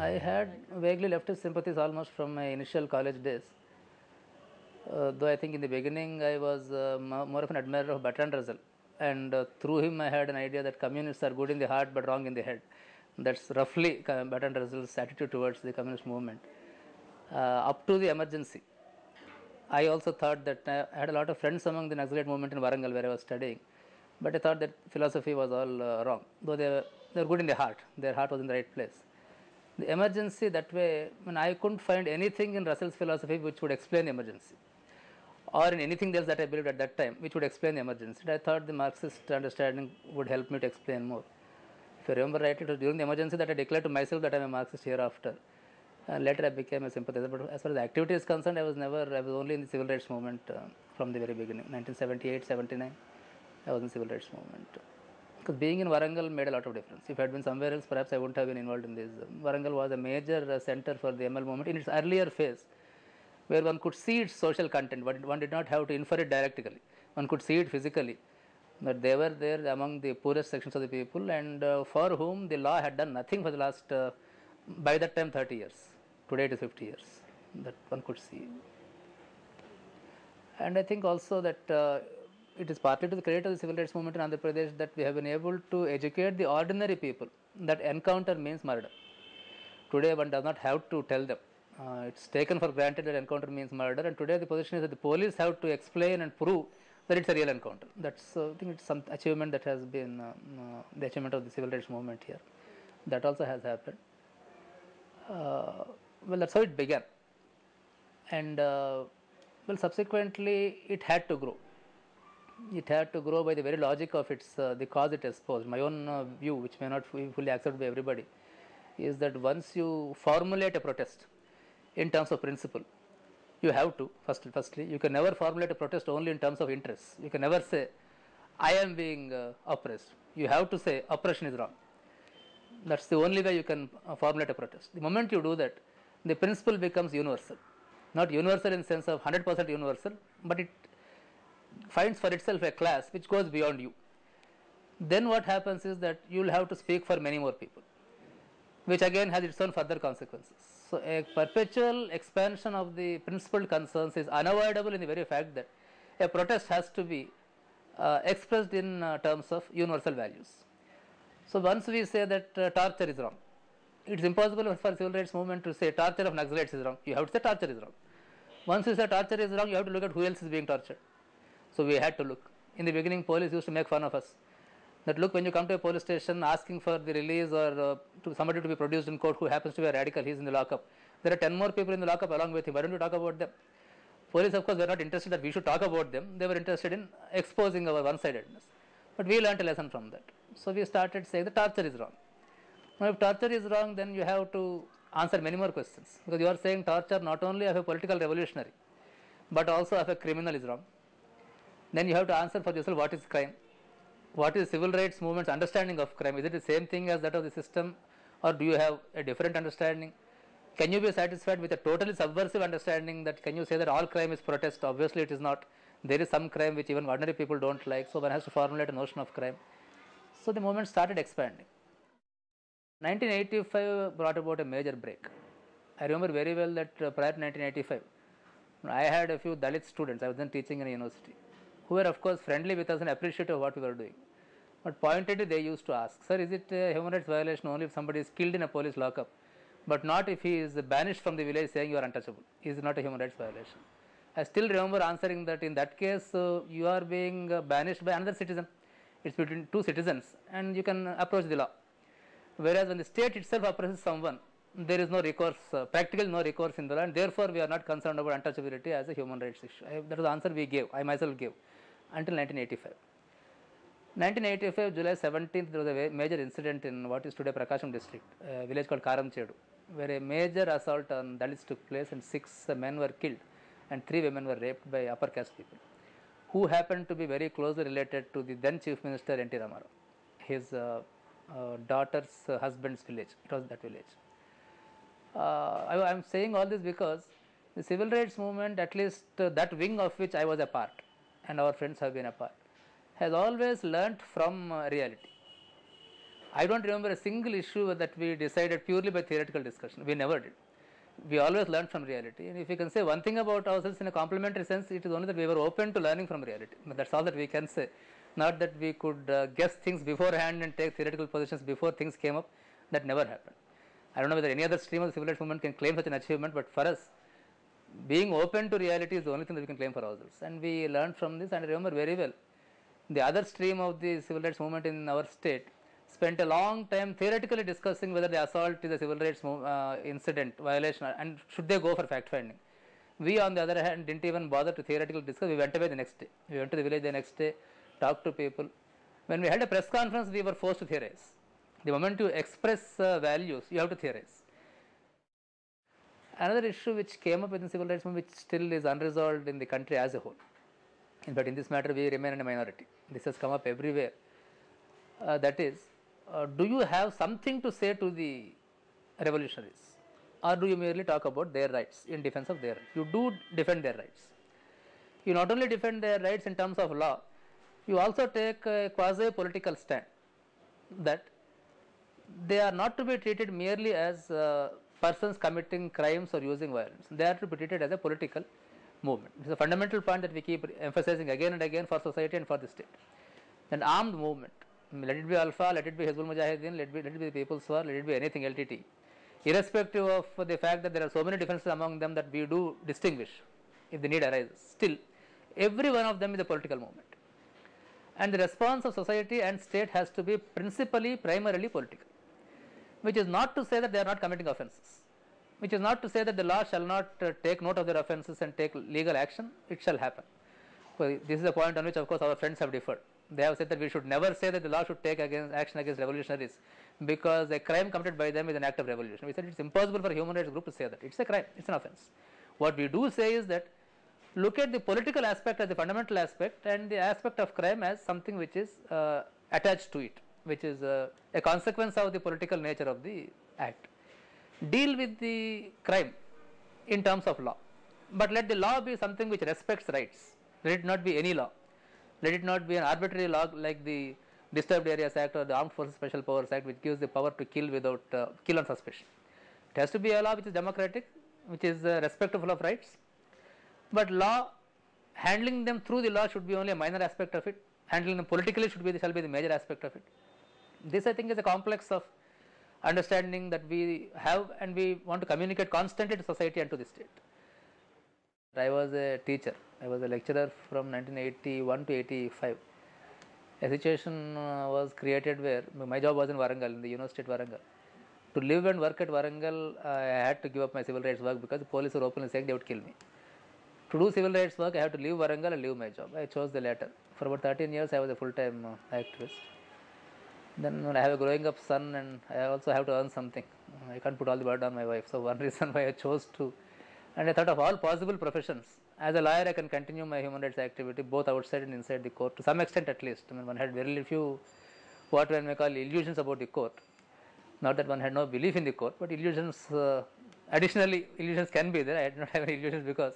I had vaguely leftist sympathies almost from my initial college days. Though I think in the beginning I was more of an admirer of Bertrand Russell, and through him I had an idea that communists are good in the heart but wrong in the head. That's roughly Bertrand Russell's attitude towards the communist movement. Up to the emergency, I also thought that I had a lot of friends among the Naxalite movement in Warangal where I was studying, but I thought that philosophy was all wrong. Though they were good in the heart, their heart was in the right place. The emergency that way, when I couldn't find anything in Russell's philosophy which would explain the emergency, or in anything else that I believed at that time which would explain the emergency. I thought the Marxist understanding would help me to explain more. If I remember rightly, it was during the emergency that I declared to myself that I am a Marxist hereafter. And later I became a sympathizer. But as far as activity is concerned, I was only in the civil rights movement from the very beginning. 1978, 79, I was in the civil rights movement. Because being in Warangal made a lot of difference. If I had been somewhere else, perhaps I wouldn't have been involved in this. Warangal was a major center for the ML movement in its earlier phase, where one could see its social content, but one did not have to infer it dialectically. One could see it physically. But they were there among the poorest sections of the people, and for whom the law had done nothing for the last, by that time, 30 years. Today it is 50 years. That one could see. And I think also that it is partly to the credit of the civil rights movement in Andhra Pradesh that we have been able to educate the ordinary people that encounter means murder. Today one does not have to tell them. It's taken for granted that encounter means murder, and today the position is that the police have to explain and prove that it's a real encounter. That's I think it's some achievement that has been the achievement of the civil rights movement here. That also has happened. Well, that's how it began, and well, subsequently it had to grow. It had to grow by the very logic of its the cause it exposed. My own view, which may not be fully accepted by everybody, is that once you formulate a protest in terms of principle, you have to firstly you can never formulate a protest only in terms of interests. You can never say I am being oppressed. You have to say oppression is wrong. That's the only way you can formulate a protest. The moment you do that, the principle becomes universal. Not universal in the sense of 100% universal, but it finds for itself a class which goes beyond you. Then what happens is that you will have to speak for many more people, which again has its own further consequences. So a perpetual expansion of the principled concerns is unavoidable in the very fact that a protest has to be expressed in terms of universal values. So once we say that torture is wrong, it's impossible for civil rights movement to say torture of Naxalites is wrong. You have to say torture is wrong. Once you say torture is wrong, you have to look at who else is being tortured. So we had to look. In the beginning, police used to make fun of us. That look, when you come to a police station asking for the release or to somebody to be produced in court who happens to be a radical, he is in the lockup. There are 10 more people in the lockup along with him. Why don't you talk about them? Police, of course, were not interested that we should talk about them. They were interested in exposing our one-sidedness. But we learnt a lesson from that. So we started saying the torture is wrong. Now, if torture is wrong, then you have to answer many more questions. Because you are saying torture not only of a political revolutionary, but also of a criminal is wrong. Then you have to answer for yourself what is crime. What is civil rights movement's understanding of crime? Is it the same thing as that of the system, or do you have a different understanding? Can you be satisfied with a totally subversive understanding that can you say that all crime is protest? Obviously it is not. There is some crime which even ordinary people don't like, so one has to formulate a notion of crime. So the movement started expanding. 1985 brought about a major break. I remember very well that prior to 1985, I had a few Dalit students, I was then teaching in a university, who were of course friendly with us and appreciative of what we were doing. But pointedly they used to ask, sir, is it a human rights violation only if somebody is killed in a police lockup, but not if he is banished from the village saying you are untouchable? Is it not a human rights violation? I still remember answering that in that case you are being banished by another citizen. It's between two citizens and you can approach the law. Whereas when the state itself oppresses someone, there is no recourse, practically no recourse in the law, and therefore we are not concerned about untouchability as a human rights issue. That was the answer we gave, I myself gave, until 1985. 1985, July 17th, there was a major incident in what is today Prakasham district, a village called Karamchedu, where a major assault on Dalits took place and 6 men were killed and 3 women were raped by upper caste people, who happened to be very closely related to the then Chief Minister N.T. Ramarao. His daughter's husband's village, it was that village. I am saying all this because the civil rights movement, at least that wing of which I was a part and our friends have been a part, has always learnt from reality. I don't remember a single issue that we decided purely by theoretical discussion. We never did. We always learned from reality. And if you can say one thing about ourselves in a complementary sense, it is only that we were open to learning from reality. That's all that we can say. Not that we could guess things beforehand and take theoretical positions before things came up. That never happened. I don't know whether any other stream of the civil rights movement can claim such an achievement, but for us, being open to reality is the only thing that we can claim for ourselves. And we learned from this, and I remember very well the other stream of the civil rights movement in our state spent a long time theoretically discussing whether the assault is a civil rights incident violation and should they go for fact finding. We, on the other hand, didn't even bother to theoretically discuss. We went away the next day. We went to the village the next day, talked to people. When we held a press conference, we were forced to theorize. The moment you express values, you have to theorize. Another issue which came up in the civil rights movement, which still is unresolved in the country as a whole. In fact, in this matter, we remain in a minority. This has come up everywhere. That is, do you have something to say to the revolutionaries, or do you merely talk about their rights in defense of their rights? You do defend their rights. You not only defend their rights in terms of law, you also take a quasi-political stand that they are not to be treated merely as persons committing crimes or using violence. They are to be treated as a political movement. It is a fundamental point that we keep emphasizing again and again for society and for the state. An armed movement, let it be Alpha, let it be Hizbul Mujahideen, let it be the People's War, let it be anything LTT, irrespective of the fact that there are so many differences among them that we do distinguish if the need arises, still every one of them is a political movement. And the response of society and state has to be principally, primarily political, which is not to say that they are not committing offences, which is not to say that the law shall not take note of their offences and take legal action. It shall happen. So this is a point on which, of course, our friends have differed. They have said that we should never say that the law should take action against revolutionaries because a crime committed by them is an act of revolution. We said it's impossible for a human rights group to say that. It's a crime, it's an offence. What we do say is that look at the political aspect as the fundamental aspect and the aspect of crime as something which is attached to it, which is a consequence of the political nature of the act. Deal with the crime in terms of law, but let the law be something which respects rights. Let it not be any law. Let it not be an arbitrary law like the Disturbed Areas Act or the Armed Forces Special Powers Act, which gives the power to kill without kill on suspicion. It has to be a law which is democratic, which is respectful of rights. But law, handling them through the law should be only a minor aspect of it. Handling them politically shall be the major aspect of it. This, I think, is a complex of understanding that we have, and we want to communicate constantly to society and to the state. I was a teacher. I was a lecturer from 1981 to 85. A situation was created where my job was in Warangal, in the University at Warangal. To live and work at Warangal, I had to give up my civil rights work because the police were openly saying they would kill me. To do civil rights work, I had to leave Warangal and leave my job. I chose the latter. For about 13 years, I was a full-time activist. Then I have a growing up son, and I also have to earn something. I can't put all the burden on my wife. So one reason why I chose to, and I thought of all possible professions. As a lawyer, I can continue my human rights activity both outside and inside the court, to some extent at least. I mean, one had very few, what one may call illusions about the court. Not that one had no belief in the court, but illusions, additionally, illusions can be there. I did not have any illusions because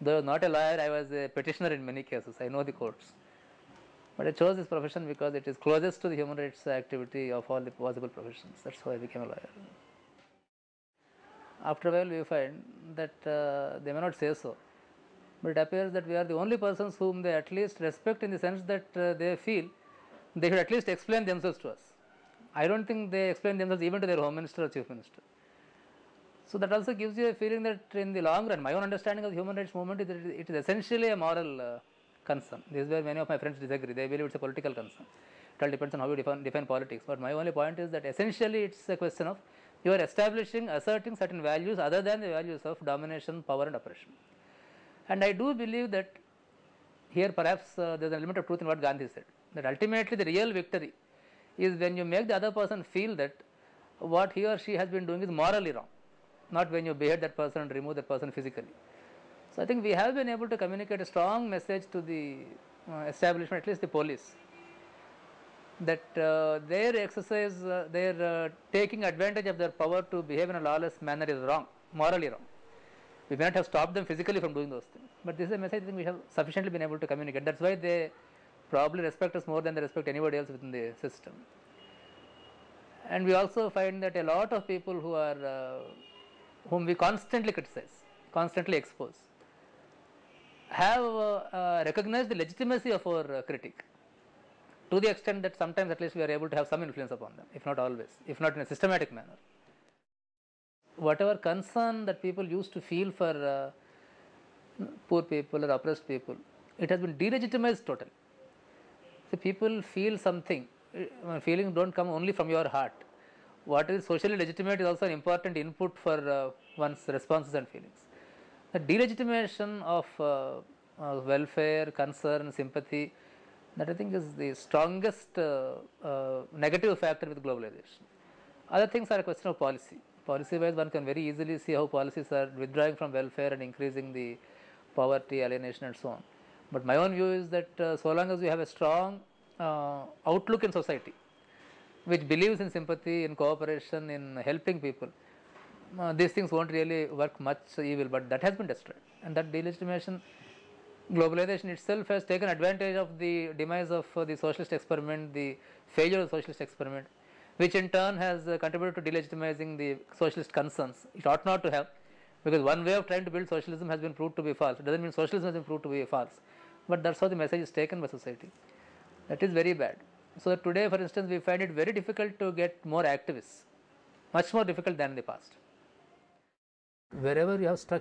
though I was not a lawyer, I was a petitioner in many cases. I know the courts. But I chose this profession because it is closest to the human rights activity of all the possible professions. That's why I became a lawyer. After a while, we find that they may not say so, but it appears that we are the only persons whom they at least respect, in the sense that they feel they should at least explain themselves to us. I don't think they explain themselves even to their home minister or chief minister. So that also gives you a feeling that in the long run, my own understanding of the human rights movement is that it is essentially a moral concern. This is where many of my friends disagree. They believe it's a political concern. It all depends on how you define politics. But my only point is that essentially it's a question of you are establishing, asserting certain values other than the values of domination, power and oppression. And I do believe that here perhaps there is an element of truth in what Gandhi said, that ultimately the real victory is when you make the other person feel that what he or she has been doing is morally wrong, not when you behead that person and remove that person physically. So I think we have been able to communicate a strong message to the establishment, at least the police, that their exercise, their taking advantage of their power to behave in a lawless manner is wrong, morally wrong. We may not have stopped them physically from doing those things, but this is a message I think we have sufficiently been able to communicate. That's why they probably respect us more than they respect anybody else within the system. And we also find that a lot of people who are whom we constantly criticize, constantly expose, have recognized the legitimacy of our critique, to the extent that sometimes at least we are able to have some influence upon them, if not always, if not in a systematic manner. Whatever concern that people used to feel for poor people or oppressed people, it has been delegitimized totally. So people feel something. Feelings don't come only from your heart. What is socially legitimate is also an important input for one's responses and feelings. The delegitimation of welfare, concern, sympathy, that I think is the strongest negative factor with globalization. Other things are a question of policy. Policy wise, one can very easily see how policies are withdrawing from welfare and increasing the poverty, alienation, and so on. But my own view is that so long as we have a strong outlook in society, which believes in sympathy, in cooperation, in helping people, these things won't really work much evil, but that has been destroyed. And that delegitimation, globalization itself has taken advantage of the demise of the socialist experiment, the failure of the socialist experiment, which in turn has contributed to delegitimizing the socialist concerns. It ought not to have, because one way of trying to build socialism has been proved to be false. It doesn't mean socialism has been proved to be false, but that's how the message is taken by society. That is very bad. So that today, for instance, we find it very difficult to get more activists, much more difficult than in the past. Wherever you have structure